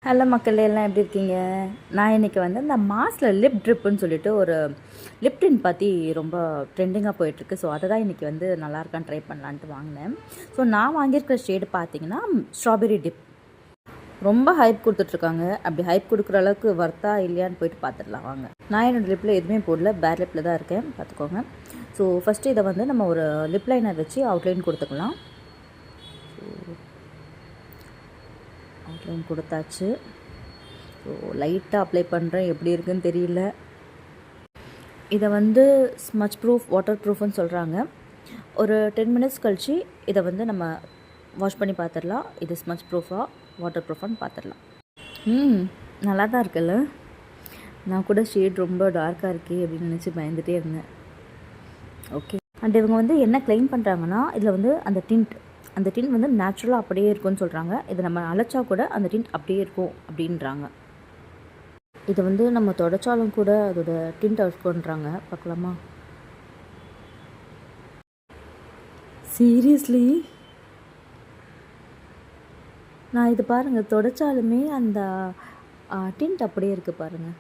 Hello மக்கள் எல்லாம் எப்படி இருக்கீங்க? நான் இன்றைக்கி வந்து இந்த மாஸில் லிப் ட்ரிப்புன்னு சொல்லிட்டு ஒரு லிப் டின் பற்றி ரொம்ப ட்ரெண்டிங்காக போயிட்டுருக்கு. ஸோ அதை தான் இன்றைக்கி வந்து நல்லாயிருக்கான்னு ட்ரை பண்ணலான்ட்டு வாங்கினேன். ஸோ நான் வாங்கியிருக்கிற ஷேடு பார்த்தீங்கன்னா ஸ்ட்ராபெரி டிப். ரொம்ப ஹைப் கொடுத்துட்ருக்காங்க. அப்படி ஹைப் கொடுக்குற அளவுக்கு வர்த்தா இல்லையான்னு போயிட்டு பார்த்துடலாம் வாங்க. நான் என்னோடய லிப்பில் எதுவுமே போடல, பேர் லிப்பில் தான் இருக்கேன், பார்த்துக்கோங்க. ஸோ ஃபஸ்ட்டு இதை வந்து நம்ம ஒரு லிப் லைனர் வச்சு அவுட்லைன் கொடுத்துக்கலாம். அவுட்லைன் கொடுத்தாச்சு. ஸோ லைட்டாக அப்ளை பண்ணுறேன், எப்படி இருக்குன்னு தெரியல. இதை வந்து ஸ்மச் ப்ரூஃப், வாட்டர் ப்ரூஃப்னு சொல்கிறாங்க. ஒரு 10 மினிட்ஸ் கழித்து இதை வந்து நம்ம வாஷ் பண்ணி பார்த்துடலாம். இது ஸ்மச் ப்ரூஃபாக வாட்டர் ப்ரூஃபான்னு பார்த்துடலாம். நல்லா தான் இருக்குல்ல. நான் கூட ஷேட் ரொம்ப டார்க்காக இருக்கே அப்படின்னு நினச்சி பயந்துகிட்டே இருந்தேன். ஓகே. அண்ட் இவங்க வந்து என்ன கிளைம் பண்ணுறாங்கன்னா, இதில் வந்து அந்த டிண்ட் வந்து நேச்சுரலாக அப்படியே இருக்கும்னு சொல்கிறாங்க. இதை நம்ம அழைச்சா கூட அந்த டிண்ட் அப்படியே இருக்கும் அப்படின்றாங்க. இதை வந்து நம்ம தொடச்சாலும் கூட அதோட டிண்ட் இருக்குன்றாங்க. பார்க்கலாமா? சீரியஸ்லி நான் இது பாருங்கள், தொடச்சாலுமே அந்த டிண்ட் அப்படியே இருக்குது பாருங்கள்.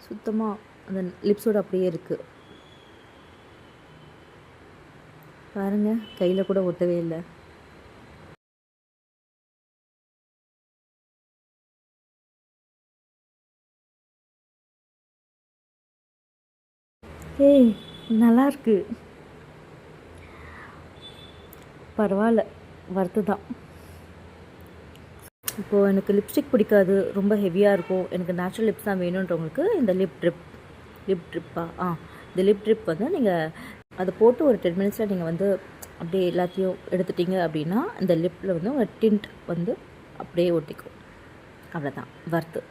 சுத்தமாக அந்த லிப்ஸோடு அப்படியே இருக்குது பாருங்கள். கையில் கூட ஒட்டவே இல்லை. ஏய், நல்லாயிருக்கு, பரவாயில்ல, வர்த்து தான். இப்போது எனக்கு லிப்ஸ்டிக் பிடிக்காது, ரொம்ப ஹெவியாக இருக்கும், எனக்கு நேச்சுரல் லிப்ஸ் தான் வேணுன்றவங்களுக்கு இந்த லிப் ட்ரிப்பா இந்த லிப் ட்ரிப் வந்து நீங்கள் அதை போட்டு ஒரு 10 மினிட்ஸில் நீங்கள் வந்து அப்படியே எல்லாத்தையும் எடுத்துட்டிங்க அப்படின்னா இந்த லிப்பில் வந்து உங்கள் டிண்ட் வந்து அப்படியே ஒட்டிக்கும். அவ்வளோதான், வர்த்து.